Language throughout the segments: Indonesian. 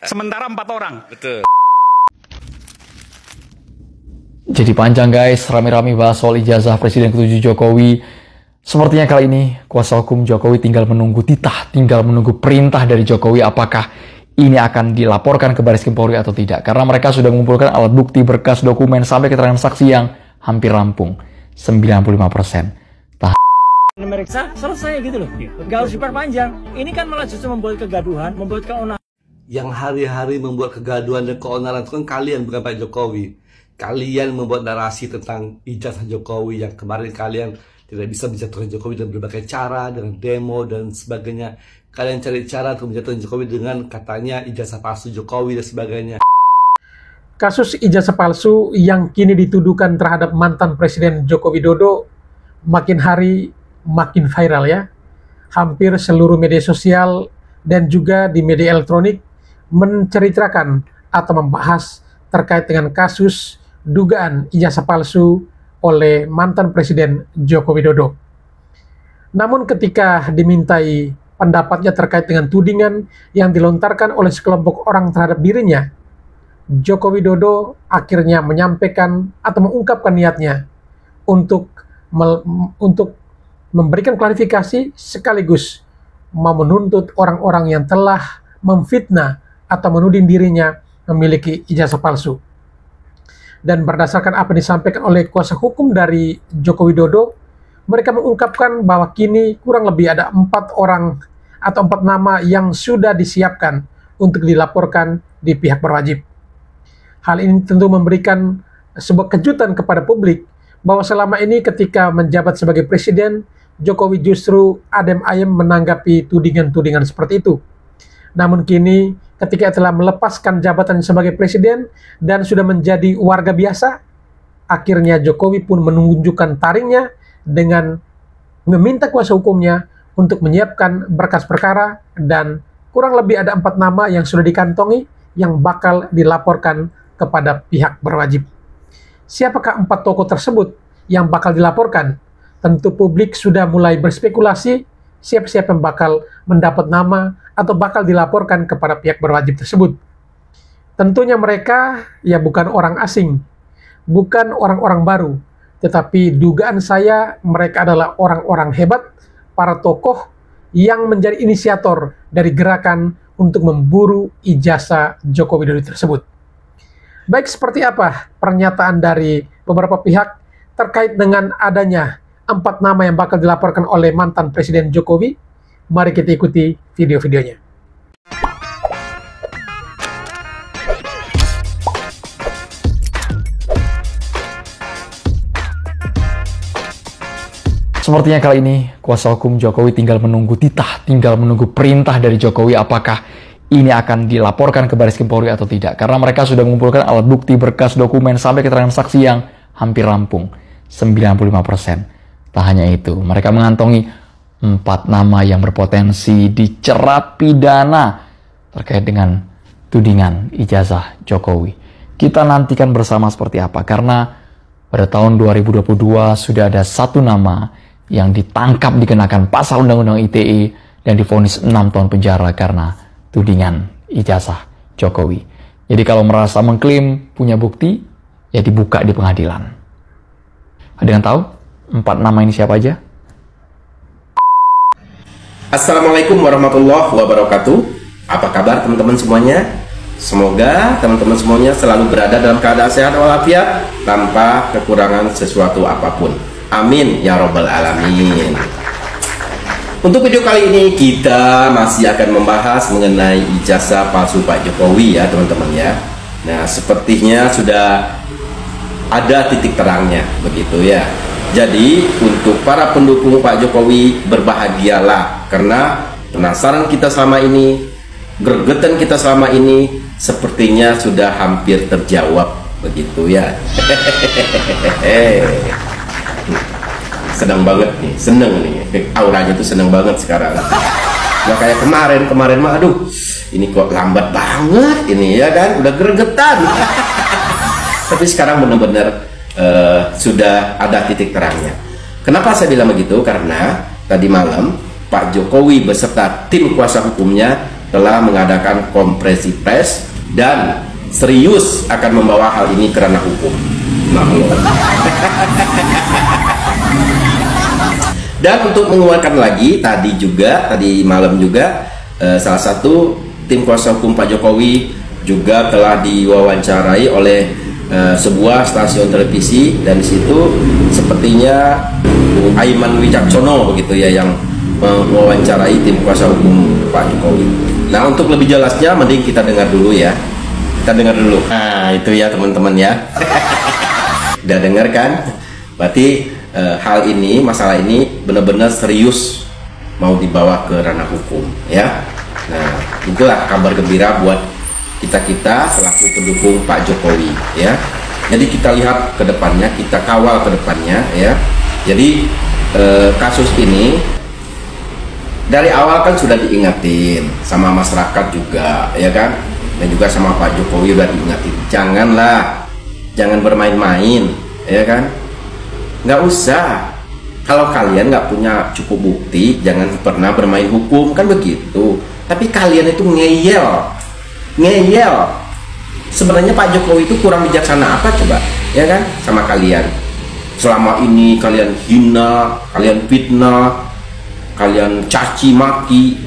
Sementara 4 orang. Betul. Jadi panjang guys, rame-rame bahas soal ijazah Presiden ke-7 Jokowi. Sepertinya kali ini kuasa hukum Jokowi tinggal menunggu titah, tinggal menunggu perintah dari Jokowi apakah ini akan dilaporkan ke Baris Krim Polri atau tidak. Karena mereka sudah mengumpulkan alat bukti, berkas, dokumen, sampai keterangan saksi yang hampir rampung. 95%. Meriksa selesai gitu loh, nggak harus diperpanjang. Ini kan malah justru membuat kegaduhan, membuat keonaran. Yang hari-hari membuat kegaduhan dan keonaran itu kan kalian, bukan Pak Jokowi. Kalian membuat narasi tentang ijazah Jokowi yang kemarin kalian tidak bisa menjatuhkan Jokowi dengan berbagai cara, dengan demo dan sebagainya. Kalian cari cara untuk menjatuhkan Jokowi dengan katanya ijazah palsu Jokowi dan sebagainya. Kasus ijazah palsu yang kini dituduhkan terhadap mantan Presiden Joko Widodo makin hari makin viral ya. Hampir seluruh media sosial dan juga di media elektronik menceritakan atau membahas terkait dengan kasus dugaan ijazah palsu oleh mantan Presiden Joko Widodo. Namun ketika dimintai pendapatnya terkait dengan tudingan yang dilontarkan oleh sekelompok orang terhadap dirinya, Joko Widodo akhirnya menyampaikan atau mengungkapkan niatnya untuk memberikan klarifikasi sekaligus mau menuntut orang-orang yang telah memfitnah atau menuding dirinya memiliki ijazah palsu. Dan berdasarkan apa yang disampaikan oleh kuasa hukum dari Joko Widodo, mereka mengungkapkan bahwa kini kurang lebih ada 4 orang atau 4 nama yang sudah disiapkan untuk dilaporkan di pihak berwajib. Hal ini tentu memberikan sebuah kejutan kepada publik bahwa selama ini ketika menjabat sebagai presiden, Jokowi justru adem ayem menanggapi tudingan-tudingan seperti itu. Namun kini ketika telah melepaskan jabatan sebagai presiden dan sudah menjadi warga biasa, akhirnya Jokowi pun menunjukkan taringnya dengan meminta kuasa hukumnya untuk menyiapkan berkas perkara dan kurang lebih ada 4 nama yang sudah dikantongi yang bakal dilaporkan kepada pihak berwajib. Siapakah 4 tokoh tersebut yang bakal dilaporkan? Tentu publik sudah mulai berspekulasi siapa-siapa yang bakal mendapat nama atau bakal dilaporkan kepada pihak berwajib tersebut. Tentunya mereka ya bukan orang asing, bukan orang-orang baru, tetapi dugaan saya mereka adalah orang-orang hebat, para tokoh yang menjadi inisiator dari gerakan untuk memburu ijazah Joko Widodo tersebut. Baik, seperti apa pernyataan dari beberapa pihak terkait dengan adanya 4 nama yang bakal dilaporkan oleh mantan Presiden Jokowi? Mari kita ikuti video-videonya. Sepertinya kali ini kuasa hukum Jokowi tinggal menunggu titah, tinggal menunggu perintah dari Jokowi apakah ini akan dilaporkan ke Baris Krim Polri atau tidak. Karena mereka sudah mengumpulkan alat bukti, berkas, dokumen, sampai keterangan saksi yang hampir rampung. 95%. Tak hanya itu, mereka mengantongi 4 nama yang berpotensi dicerat pidana terkait dengan tudingan ijazah Jokowi. Kita nantikan bersama seperti apa, karena pada tahun 2022 sudah ada 1 nama yang ditangkap dikenakan pasal Undang-Undang ITE dan divonis 6 tahun penjara karena tudingan ijazah Jokowi. Jadi kalau merasa mengklaim punya bukti, ya dibuka di pengadilan. Ada yang tahu 4 nama ini siapa aja? Assalamualaikum warahmatullahi wabarakatuh. Apa kabar teman-teman semuanya? Semoga teman-teman semuanya selalu berada dalam keadaan sehat walafiat tanpa kekurangan sesuatu apapun. Amin ya robbal alamin. Untuk video kali ini kita masih akan membahas mengenai ijazah palsu Pak Jokowi ya teman-teman ya. Nah, sepertinya sudah ada titik terangnya begitu ya. Jadi untuk para pendukung Pak Jokowi berbahagialah, karena penasaran kita selama ini, gregetan kita selama ini sepertinya sudah hampir terjawab begitu ya. Senang banget nih, seneng nih, auranya tuh seneng banget sekarang. Nggak kayak kemarin mah aduh ini kok lambat banget ini ya kan, udah gregetan. Tapi sekarang benar-benar sudah ada titik terangnya. Kenapa saya bilang begitu? Karena tadi malam Pak Jokowi beserta tim kuasa hukumnya telah mengadakan konferensi pers dan serius akan membawa hal ini ke ranah hukum. Dan untuk menguatkan lagi, tadi malam juga salah satu tim kuasa hukum Pak Jokowi juga telah diwawancarai oleh sebuah stasiun televisi, dan di situ sepertinya Aiman Wicaksono begitu ya yang mewawancarai tim kuasa hukum Pak Jokowi. Nah, untuk lebih jelasnya mending kita dengar dulu ya. Kita dengar dulu. Nah, itu ya teman-teman ya. Udah dengar kan? Berarti hal ini, masalah ini benar-benar serius mau dibawa ke ranah hukum ya. Nah, itulah kabar gembira buat kita selaku pendukung Pak Jokowi ya. Jadi kita lihat ke depannya, kita kawal ke depannya ya. Jadi kasus ini dari awal kan sudah diingatin sama masyarakat juga ya kan, dan juga sama Pak Jokowi udah diingatin, jangan bermain-main ya kan. Nggak usah, kalau kalian nggak punya cukup bukti jangan pernah bermain hukum, kan begitu. Tapi kalian itu ngeyel. Sebenarnya Pak Jokowi itu kurang bijaksana apa coba ya kan sama kalian? Selama ini kalian hina, kalian fitnah, kalian caci maki,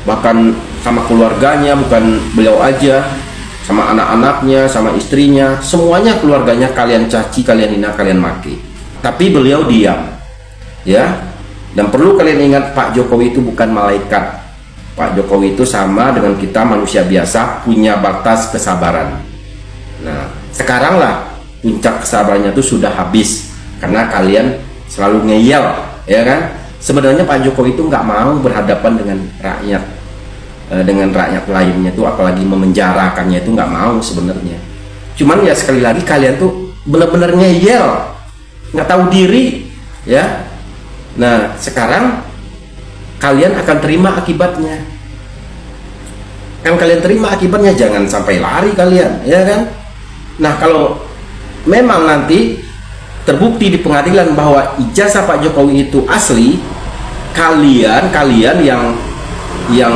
bahkan sama keluarganya, bukan beliau aja, sama anak-anaknya, sama istrinya, semuanya keluarganya kalian caci, kalian hina, kalian maki. Tapi beliau diam ya. Dan perlu kalian ingat, Pak Jokowi itu bukan malaikat. Pak Jokowi itu sama dengan kita, manusia biasa, punya batas kesabaran. Nah, sekarang lah puncak kesabarannya itu sudah habis karena kalian selalu ngeyel ya kan. Sebenarnya Pak Jokowi itu nggak mau berhadapan dengan rakyat lainnya tuh, apalagi memenjarakannya itu nggak mau sebenarnya. Cuman ya sekali lagi kalian tuh benar-benar ngeyel, nggak tahu diri ya. Nah, sekarang kalian akan terima akibatnya. Kan kalian terima akibatnya, jangan sampai lari kalian ya kan. Nah, kalau memang nanti terbukti di pengadilan bahwa ijazah Pak Jokowi itu asli, kalian yang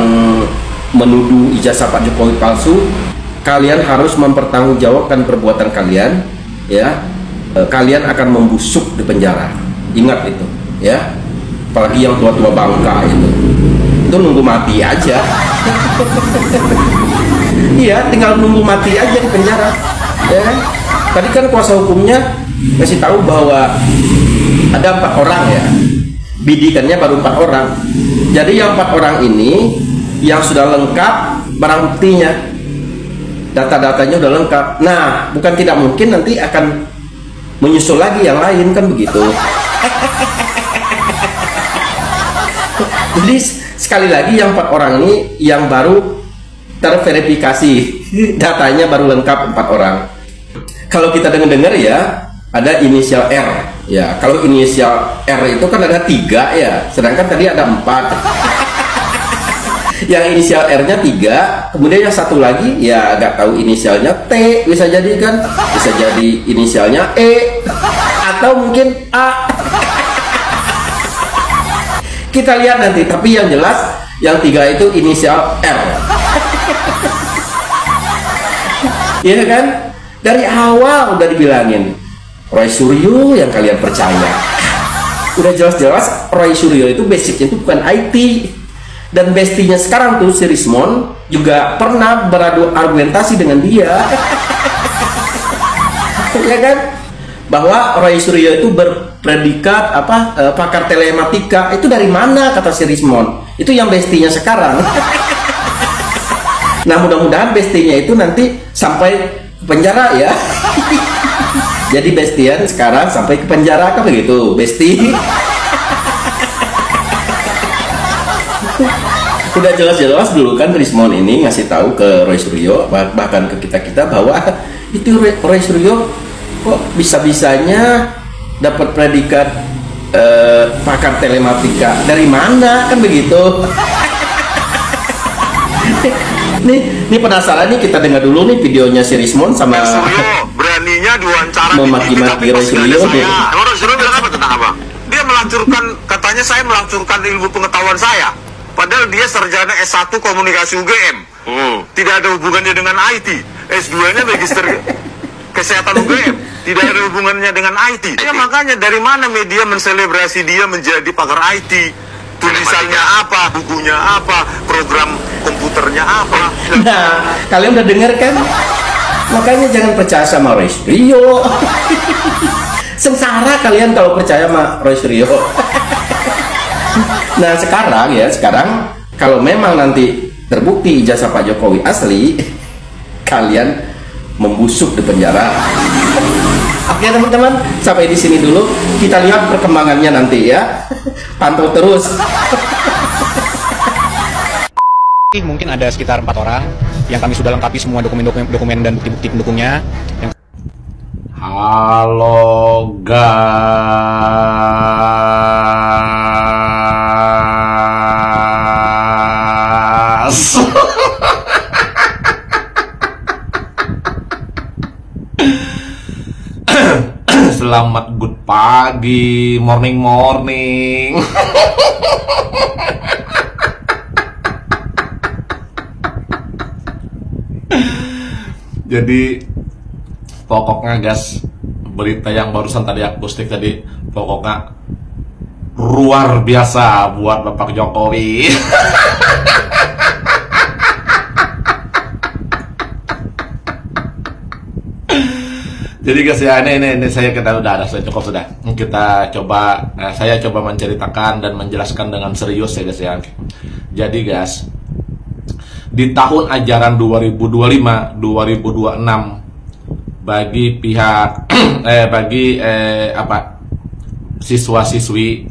menuduh ijazah Pak Jokowi palsu, kalian harus mempertanggungjawabkan perbuatan kalian ya. Kalian akan membusuk di penjara, ingat itu ya. Apalagi yang tua-tua bangka itu nunggu mati aja. Iya, tinggal nunggu mati aja di penjara ya kan. Tadi kan kuasa hukumnya kasih tahu bahwa ada 4 orang ya, bidikannya baru 4 orang. Jadi yang 4 orang ini yang sudah lengkap barang buktinya, data-datanya udah lengkap. Nah, bukan tidak mungkin nanti akan menyusul lagi yang lain, kan begitu. Jadi sekali lagi yang 4 orang ini yang baru terverifikasi, datanya baru lengkap 4 orang. Kalau kita dengar ya, ada inisial R ya. Kalau inisial R itu kan ada 3 ya, sedangkan tadi ada 4. Yang inisial R-nya 3, kemudian yang satu lagi ya nggak tahu inisialnya T, bisa jadi kan, bisa jadi inisialnya E atau mungkin A. Kita lihat nanti, tapi yang jelas yang 3 itu inisial R. Iya kan? Dari awal udah dibilangin Roy Suryo yang kalian percaya. Udah jelas-jelas Roy Suryo itu basicnya itu bukan IT. Dan bestinya sekarang tuh si Rismon juga pernah beradu argumentasi dengan dia. Ya kan? Bahwa Roy Suryo itu berpredikat pakar telematika. Itu dari mana kata si Rismon? Itu yang bestinya sekarang. Nah, mudah-mudahan bestinya itu nanti sampai ke penjara ya. Jadi bestian sekarang sampai ke penjara, kan begitu besti. Udah jelas-jelas dulu kan Rismon ini ngasih tahu ke Roy Suryo, bahkan ke kita bahwa itu Roy Suryo kok bisa-bisanya dapat predikat pakar telematika, dari mana, kan begitu. Nih penasaran nih, kita dengar dulu nih videonya si Rismon sama beraninya diwawancara memaki-maki Roy Suryo. Roy Suryo bilang apa tentang apa? Dia melancurkan, katanya saya melancurkan ilmu pengetahuan saya. Padahal dia sarjana S1 komunikasi UGM. Tidak ada hubungannya dengan IT. S2-nya magister kesehatan UGM. Tidak ada hubungannya dengan IT. Ya makanya dari mana media menselebrasi dia menjadi pakar IT? Tulisannya apa, bukunya apa, program komputernya apa. Nah, kalian udah denger kan? Makanya jangan percaya sama Royce Rio. Sengsara kalian kalau percaya sama Royce Rio. Nah sekarang kalau memang nanti terbukti ijazah Pak Jokowi asli, kalian membusuk di penjara. Oke teman-teman, sampai di sini dulu. Kita lihat perkembangannya nanti ya. Pantau terus. Mungkin ada sekitar 4 orang yang kami sudah lengkapi semua dokumen dan bukti-bukti pendukungnya. Halo guys. Selamat good pagi, morning. Jadi pokoknya guys, berita yang barusan tadi akustik tadi pokoknya luar biasa buat Bapak Jokowi. Jadi guys ya, ini saya kita udah cukup sudah. Kita coba saya coba menceritakan dan menjelaskan dengan serius ya guys ya. Jadi guys, di tahun ajaran 2025-2026 bagi pihak siswa-siswi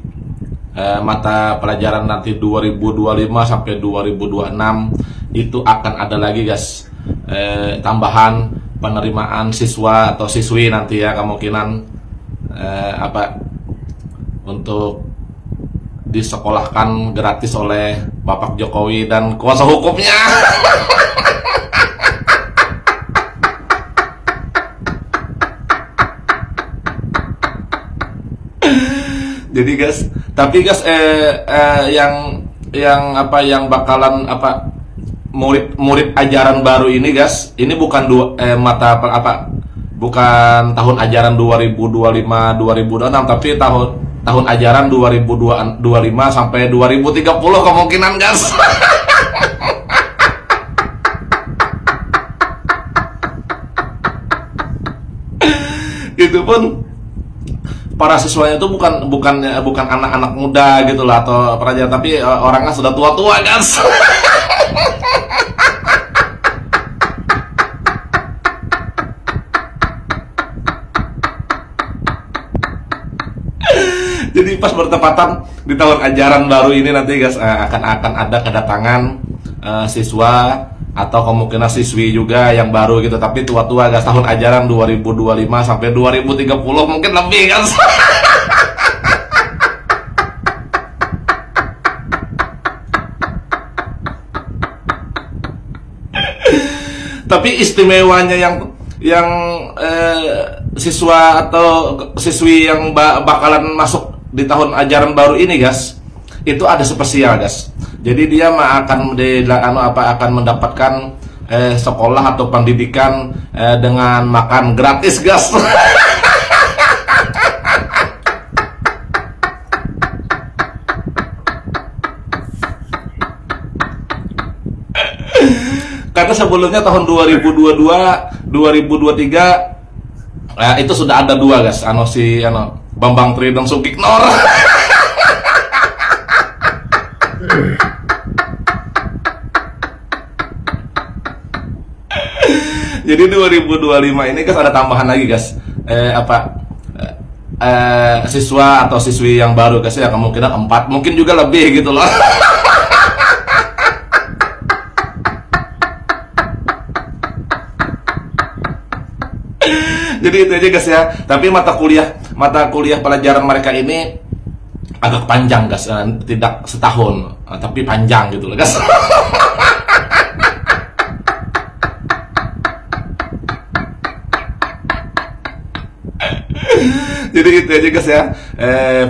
mata pelajaran nanti 2025 sampai 2026 itu akan ada lagi guys tambahan penerimaan siswa atau siswi nanti ya, kemungkinan untuk disekolahkan gratis oleh Bapak Jokowi dan kuasa hukumnya. Jadi guys, tapi guys yang bakalan murid ajaran baru ini guys, ini bukan bukan tahun ajaran 2025-2026 tapi tahun ajaran 2025 sampai 2030 kemungkinan guys. Itu pun para siswanya itu bukan anak-anak muda gitu lah atau pelajar, tapi orangnya sudah tua-tua guys. Jadi pas bertepatan di tahun ajaran baru ini nanti guys akan ada kedatangan siswa atau kemungkinan siswi juga yang baru gitu, tapi tua-tua guys, tahun ajaran 2025 sampai 2030 mungkin lebih guys. Tapi istimewanya yang siswa atau siswi yang bakalan masuk di tahun ajaran baru ini guys, itu ada spesial guys. Jadi dia akan mendapatkan sekolah atau pendidikan dengan makan gratis guys. Karena sebelumnya tahun 2022, 2023 itu sudah ada dua guys, Bambang Tri dan Sukiknor. Jadi 2025 ini guys ada tambahan lagi guys, siswa atau siswi yang baru guys ya, kemungkinan 4, mungkin juga lebih gitu loh. Jadi itu aja guys ya. Tapi mata kuliah pelajaran mereka ini agak panjang guys, tidak setahun, tapi panjang gitu loh guys. Jadi itu aja guys ya,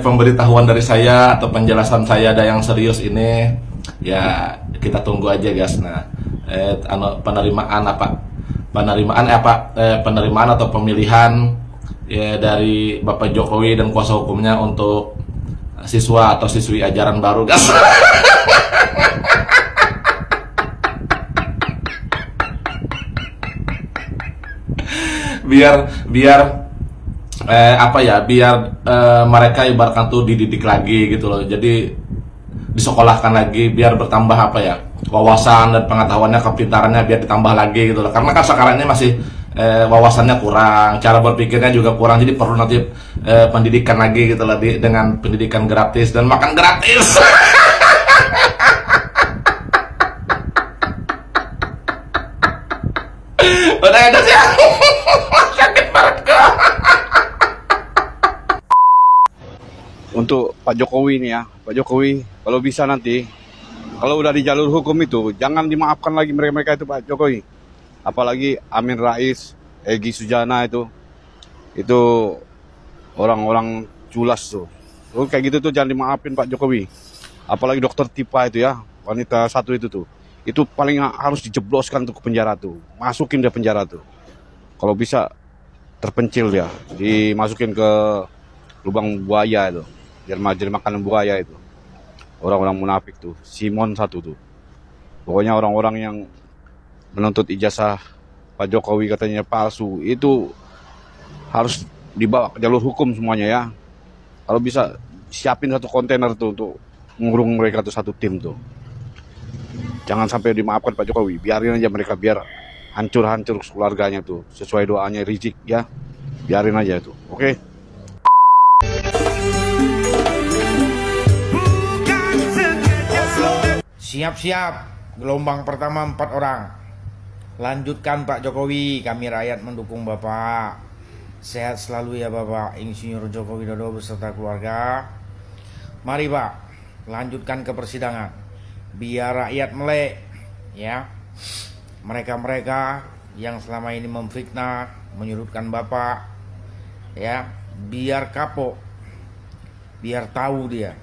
pemberitahuan dari saya atau penjelasan saya ada yang serius ini Ya kita tunggu aja guys. Nah, penerimaan atau pemilihan ya dari Bapak Jokowi dan kuasa hukumnya untuk siswa atau siswi ajaran baru guys. biar mereka ibaratkan tuh dididik lagi gitu loh. Jadi disekolahkan lagi biar bertambah wawasan dan pengetahuannya, kepintarannya biar ditambah lagi gitu loh. Karena kan sekarang ini masih wawasannya kurang, cara berpikirnya juga kurang. Jadi perlu nanti pendidikan lagi gitu loh, dengan pendidikan gratis dan makan gratis. Udah ada sih. Sakit banget kok. Untuk Pak Jokowi nih ya, Pak Jokowi kalau bisa nanti, kalau udah di jalur hukum itu jangan dimaafkan lagi mereka itu Pak Jokowi. Apalagi Amin Rais, Egy Sujana itu orang-orang culas tuh. Kayak gitu tuh jangan dimaafin Pak Jokowi. Apalagi Dokter Tipa itu ya, wanita satu itu tuh. Itu paling harus dijebloskan tuh ke penjara tuh. Masukin dia penjara tuh. Kalau bisa terpencil dia, dimasukin ke lubang buaya itu. Jadi makanan buaya itu. Orang-orang munafik tuh, Simon satu tuh. Pokoknya orang-orang yang menuntut ijazah Pak Jokowi katanya palsu, itu harus dibawa ke jalur hukum semuanya ya. Kalau bisa siapin satu kontainer tuh untuk mengurung mereka tuh satu tim tuh. Jangan sampai dimaafkan Pak Jokowi, biarin aja mereka biar hancur-hancur keluarganya tuh, sesuai doanya Rizik ya. Biarin aja itu. Oke. Siap-siap, gelombang pertama 4 orang. Lanjutkan Pak Jokowi, kami rakyat mendukung Bapak. Sehat selalu ya Bapak Insinyur Joko Widodo beserta keluarga. Mari Pak, lanjutkan ke persidangan. Biar rakyat melek ya. Mereka-mereka yang selama ini memfitnah, menyudutkan Bapak ya, biar kapok. Biar tahu dia.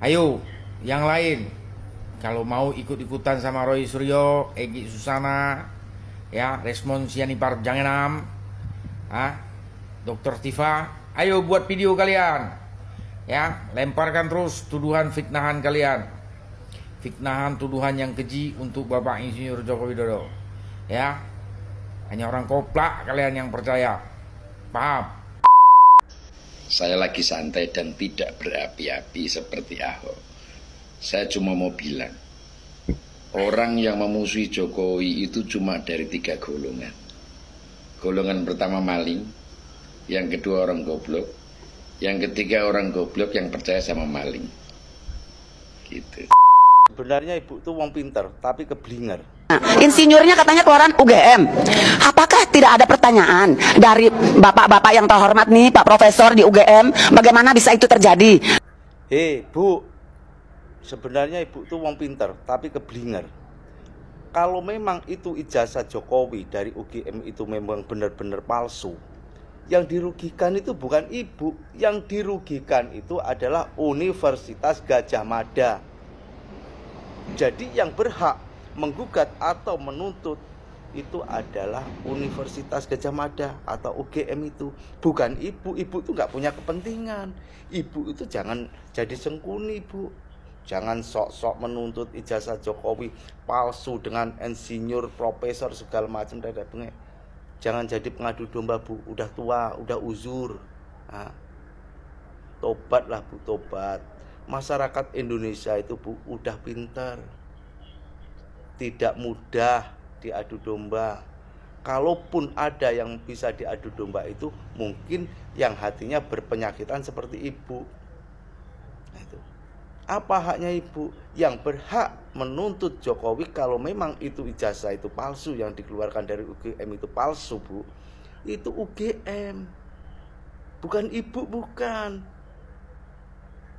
Ayo, yang lain kalau mau ikut-ikutan sama Roy Suryo, Egy Susana, ya, Resmond Sianipar Jangenam, Dokter Tifa, ayo buat video kalian, ya, lemparkan terus tuduhan fitnahan kalian, fitnahan tuduhan yang keji untuk Bapak Insinyur Joko Widodo, ya, hanya orang koplak kalian yang percaya, paham? Saya lagi santai dan tidak berapi-api seperti Ahok. Saya cuma mau bilang, orang yang memusuhi Jokowi itu cuma dari 3 golongan. Golongan pertama maling, yang kedua orang goblok, yang ketiga orang goblok yang percaya sama maling. Gitu. Sebenarnya ibu itu wong pinter, tapi keblinger. Insinyurnya katanya keluaran UGM. Apakah tidak ada pertanyaan dari bapak-bapak yang terhormat nih, Pak Profesor di UGM, bagaimana bisa itu terjadi? Hei Bu, sebenarnya ibu itu wong pinter, tapi keblinger. Kalau memang itu ijazah Jokowi dari UGM itu memang benar-benar palsu, yang dirugikan itu bukan ibu, yang dirugikan itu adalah Universitas Gadjah Mada. Jadi yang berhak menggugat atau menuntut itu adalah Universitas Gadjah Mada atau UGM itu, bukan ibu. Ibu itu nggak punya kepentingan. Ibu itu jangan jadi sengkuni, Bu. Jangan sok-sok menuntut ijazah Jokowi palsu dengan insinyur, profesor segala macam. Jangan jadi pengadu domba, Bu. Udah tua, udah uzur. Tobatlah, Bu, tobat. Masyarakat Indonesia itu, Bu, udah pintar. Tidak mudah diadu domba. Kalaupun ada yang bisa diadu domba itu mungkin yang hatinya berpenyakitan seperti ibu. Nah, itu. Apa haknya ibu? Yang berhak menuntut Jokowi kalau memang itu ijazah itu palsu, yang dikeluarkan dari UGM itu palsu, Bu. Itu UGM. Bukan ibu, bukan.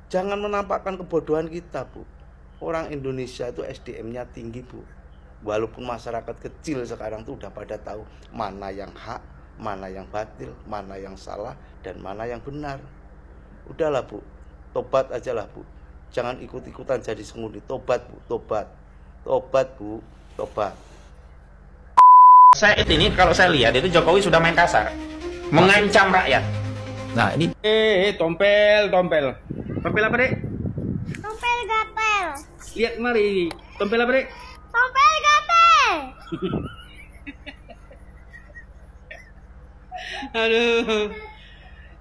Jangan menampakkan kebodohan kita, Bu. Orang Indonesia itu SDM-nya tinggi, Bu. Walaupun masyarakat kecil sekarang tuh udah pada tahu mana yang hak, mana yang batil, mana yang salah, dan mana yang benar. Udahlah, Bu, tobat aja lah, Bu. Jangan ikut-ikutan jadi semudi. Tobat Bu, tobat. Tobat Bu, tobat. Saya ini kalau saya lihat itu Jokowi sudah main kasar, mengancam rakyat. Nah ini. Tompel. Tompel apa, Dek? Tompel gatel. Lihat mari. Tompel apa, Dek? Tompel gatel. Aduh.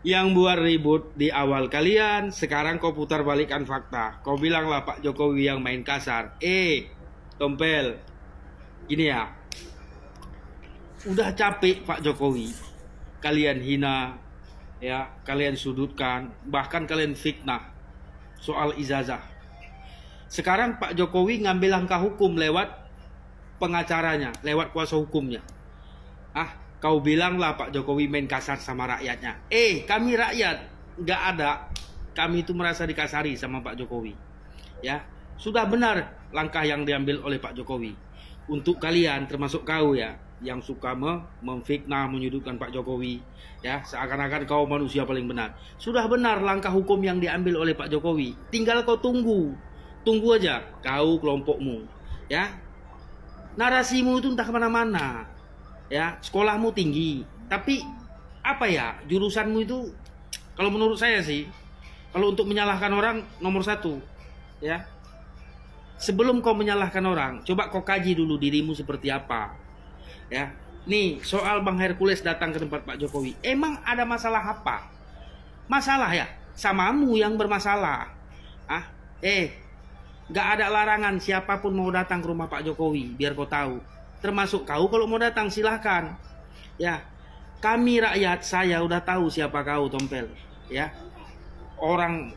Yang buat ribut di awal kalian, sekarang kau putar balikan fakta. Kau bilanglah Pak Jokowi yang main kasar. Tompel. Gini ya. Udah capek Pak Jokowi. Kalian hina, ya, kalian sudutkan, bahkan kalian fitnah soal ijazah. Sekarang Pak Jokowi ngambil langkah hukum lewat pengacaranya, lewat kuasa hukumnya. Kau bilanglah Pak Jokowi main kasar sama rakyatnya. Kami rakyat, nggak ada. Kami itu merasa dikasari sama Pak Jokowi. Ya, sudah benar langkah yang diambil oleh Pak Jokowi. Untuk kalian, termasuk kau ya, yang suka memfitnah, menyudutkan Pak Jokowi, ya, seakan-akan kau manusia paling benar. Sudah benar langkah hukum yang diambil oleh Pak Jokowi. Tinggal kau tunggu aja, kau kelompokmu, ya. Narasimu itu entah kemana-mana. Ya, sekolahmu tinggi, tapi apa ya, jurusanmu itu, kalau menurut saya sih, kalau untuk menyalahkan orang nomor 1, ya, sebelum kau menyalahkan orang, coba kau kaji dulu dirimu seperti apa, ya. Nih, soal Bang Hercules datang ke tempat Pak Jokowi, emang ada masalah apa? Masalah ya, samamu yang bermasalah. Gak ada larangan siapapun mau datang ke rumah Pak Jokowi, biar kau tahu. Termasuk kau kalau mau datang silahkan. Ya, kami rakyat, saya udah tahu siapa kau, Tompel. Ya, orang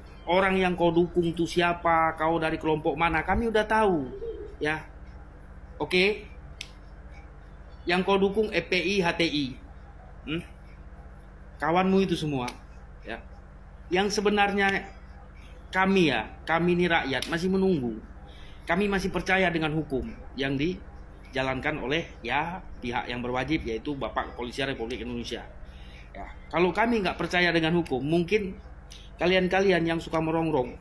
yang kau dukung tuh siapa, kau dari kelompok mana, kami udah tahu. Ya, oke. Yang kau dukung FPI, HTI, kawanmu itu semua. Ya, yang sebenarnya kami ini rakyat masih menunggu. Kami masih percaya dengan hukum yang dijalankan oleh ya pihak yang berwajib, yaitu Bapak Kepolisian Republik Indonesia. Ya, kalau kami nggak percaya dengan hukum, mungkin kalian-kalian yang suka merongrong,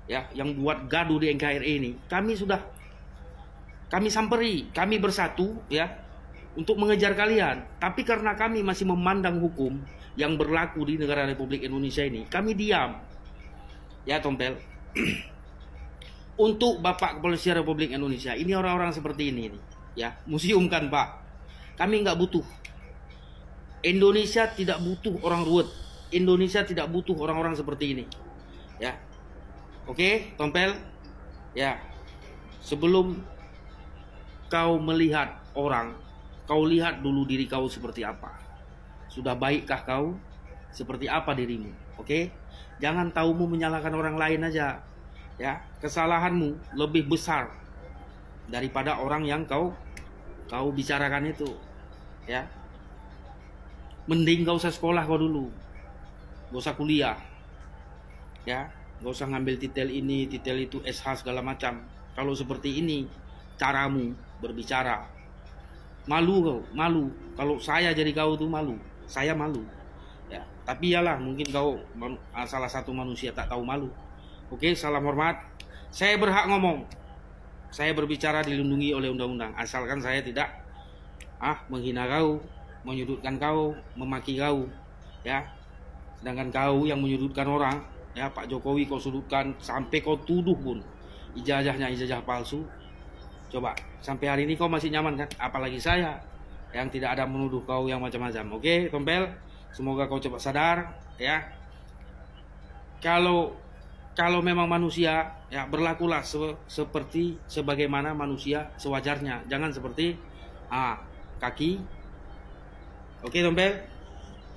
ya, yang buat gaduh di NKRI ini, kami samperi, kami bersatu, ya, untuk mengejar kalian. Tapi karena kami masih memandang hukum yang berlaku di negara Republik Indonesia ini, kami diam. Ya, Tompel. Untuk Bapak Kepolisian Republik Indonesia, ini orang-orang seperti ini nih. Ya, museum kan Pak. Kami nggak butuh. Indonesia tidak butuh orang ruwet. Indonesia tidak butuh orang-orang seperti ini. Ya, oke, Tompel. Ya, sebelum kau melihat orang, kau lihat dulu diri kau seperti apa. Sudah baikkah kau? Seperti apa dirimu? Oke, jangan taumu menyalahkan orang lain aja. Ya, kesalahanmu lebih besar daripada orang yang kau bicarakan itu. Ya, mending gak usah sekolah kau dulu, gak usah kuliah, ya, gak usah ngambil titel ini, titel itu, SH segala macam. Kalau seperti ini caramu berbicara, malu kau, malu. Kalau saya jadi kau tuh malu, saya malu. Ya, tapi iyalah, mungkin kau salah satu manusia tak tahu malu. Oke, salam hormat. Saya berhak ngomong. Saya berbicara dilindungi oleh undang-undang, asalkan saya tidak menghina kau, menyudutkan kau, memaki kau, ya. Sedangkan kau yang menyudutkan orang, ya, Pak Jokowi kau sudutkan sampai kau tuduh pun ijazahnya ijazah palsu. Coba, sampai hari ini kau masih nyaman kan? Apalagi saya yang tidak ada menuduh kau yang macam-macam. Oke, Tompel, semoga kau cepat sadar, ya. Kalau memang manusia, ya, berlakulah seperti sebagaimana manusia sewajarnya. Jangan seperti kaki. Oke, Tompel.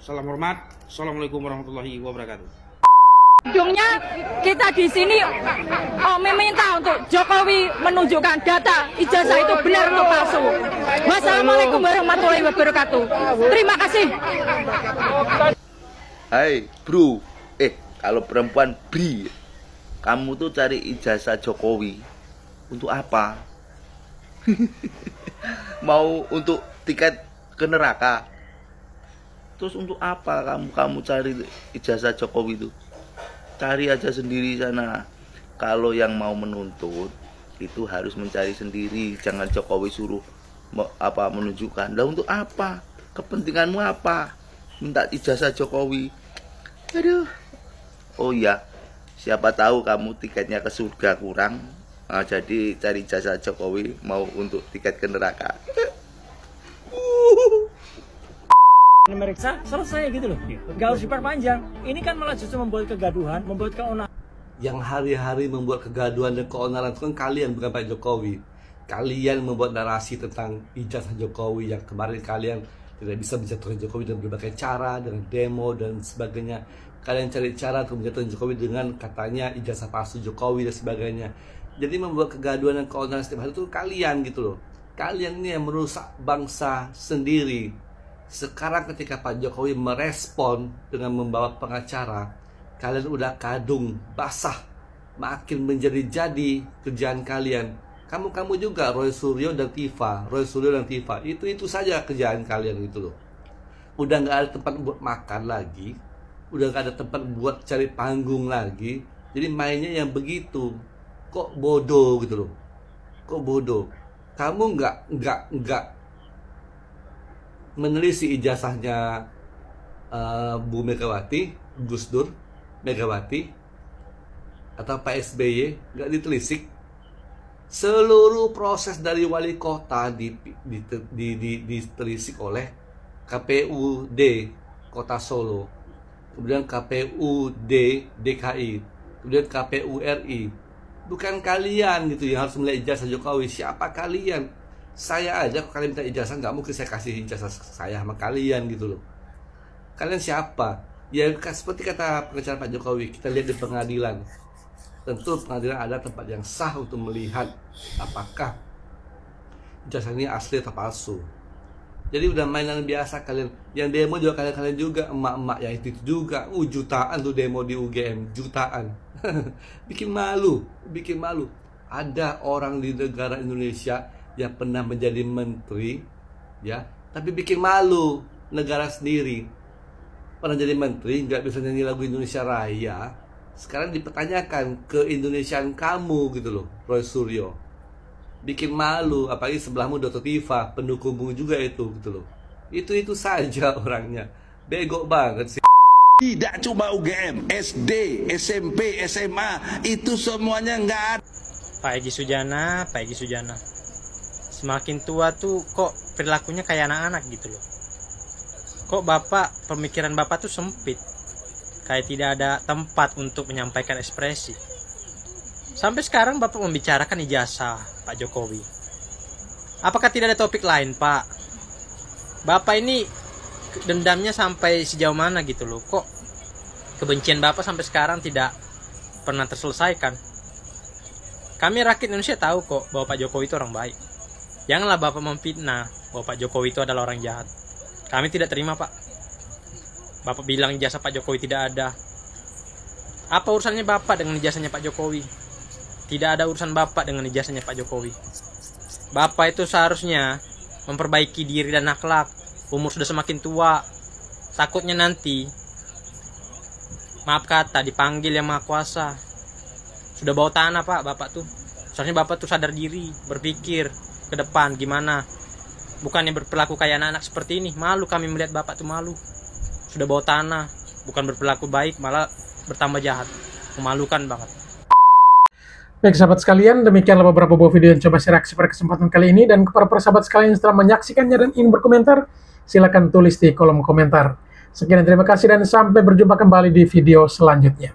Salam hormat. Assalamualaikum warahmatullahi wabarakatuh. Ujungnya kita di sini meminta untuk Jokowi menunjukkan data ijazah itu benar atau palsu. Wassalamualaikum warahmatullahi wabarakatuh. Terima kasih. Hai bro, kalau perempuan Bri, kamu tuh cari ijazah Jokowi untuk apa? Mau untuk tiket ke neraka? Terus untuk apa kamu cari ijazah Jokowi itu? Cari aja sendiri sana. Kalau yang mau menuntut itu harus mencari sendiri, jangan Jokowi suruh menunjukkan. Lah untuk apa? Kepentinganmu apa? Minta ijazah Jokowi. Aduh. Oh iya, siapa tahu kamu tiketnya ke surga kurang, jadi cari ijazah Jokowi mau untuk tiket ke neraka. Meriksa selesai gitu loh, nggak harus diperpanjang. Ini kan malah justru membuat kegaduhan, membuat keonaran. Yang hari-hari membuat kegaduhan dan keonaran itu kan kalian, bukan Pak Jokowi. Kalian membuat narasi tentang ijazah Jokowi yang kemarin kalian tidak bisa menjatuhkan Jokowi dengan berbagai cara, dengan demo dan sebagainya. Kalian cari cara untuk menjatuhkan Jokowi dengan katanya ijazah palsu Jokowi dan sebagainya. Jadi membuat kegaduhan dan keonaran setiap hari itu kalian gitu loh. Kalian ini yang merusak bangsa sendiri. Sekarang ketika Pak Jokowi merespon dengan membawa pengacara, kalian udah kadung basah, makin menjadi-jadi kerjaan kalian. Kamu juga Roy Suryo dan Tifa, itu saja kerjaan kalian gitu loh. Udah nggak ada tempat buat makan lagi, udah nggak ada tempat buat cari panggung lagi. Jadi mainnya yang begitu, kok bodoh gitu loh, kok bodoh. Kamu nggak menelisik ijazahnya Bu Megawati, Gus Dur, Megawati, atau Pak SBY, nggak ditelisik. Seluruh proses dari wali kota ditelisik oleh KPUD Kota Solo, kemudian KPUD DKI, kemudian KPU RI. Bukan kalian gitu yang harus melihat ijazah Jokowi. Siapa kalian? Saya aja kalau kalian minta ijazah, nggak mungkin saya kasih ijazah saya sama kalian gitu loh. Kalian siapa? Ya seperti kata pengacara Pak Jokowi, kita lihat di pengadilan. Tentu pengadilan ada tempat yang sah untuk melihat apakah ijazah ini asli atau palsu. Jadi udah mainan biasa kalian. Yang demo juga kalian juga, emak-emak yang itu juga. Jutaan tuh demo di UGM, jutaan. Bikin malu. Ada orang di negara Indonesia yang pernah menjadi menteri, ya, tapi bikin malu negara sendiri. Pernah jadi menteri, nggak bisa nyanyi lagu Indonesia Raya. Sekarang dipertanyakan keindonesiaan kamu gitu loh, Roy Suryo. Bikin malu, apalagi sebelahmu Dr. Tifa, pendukungmu juga itu gitu loh. Itu saja orangnya. Bego banget sih. Tidak cuma UGM, SD, SMP, SMA, itu semuanya nggak ada. Pak Egy Sujana. Semakin tua tuh kok perilakunya kayak anak-anak gitu loh. Kok pemikiran Bapak tuh sempit. Kayak tidak ada tempat untuk menyampaikan ekspresi. Sampai sekarang Bapak membicarakan ijazah Pak Jokowi. Apakah tidak ada topik lain, Pak? Bapak ini dendamnya sampai sejauh mana gitu loh. Kok kebencian Bapak sampai sekarang tidak pernah terselesaikan? Kami rakyat Indonesia tahu kok bahwa Pak Jokowi itu orang baik. Janganlah Bapak memfitnah bahwa Pak Jokowi itu adalah orang jahat. Kami tidak terima, Pak. Bapak bilang ijazah Pak Jokowi tidak ada. Apa urusannya Bapak dengan ijazahnya Pak Jokowi? Tidak ada urusan Bapak dengan ijazahnya Pak Jokowi. Bapak itu seharusnya memperbaiki diri dan akhlak. Umur sudah semakin tua. Takutnya nanti, maaf kata, dipanggil yang Maha Kuasa. Sudah bawa tanah, Pak, Bapak tuh. Seharusnya Bapak tuh sadar diri, berpikir ke depan gimana. Bukannya berperilaku kayak anak-anak seperti ini. Malu kami melihat Bapak tuh, malu. Sudah bawa tanah, bukan berperilaku baik, malah bertambah jahat. Memalukan banget. Baik sahabat sekalian, demikianlah beberapa buah video yang coba saya reaksi pada kesempatan kali ini. Dan kepada para sahabat sekalian yang setelah menyaksikannya dan ingin berkomentar, silakan tulis di kolom komentar. Sekian dan terima kasih dan sampai berjumpa kembali di video selanjutnya.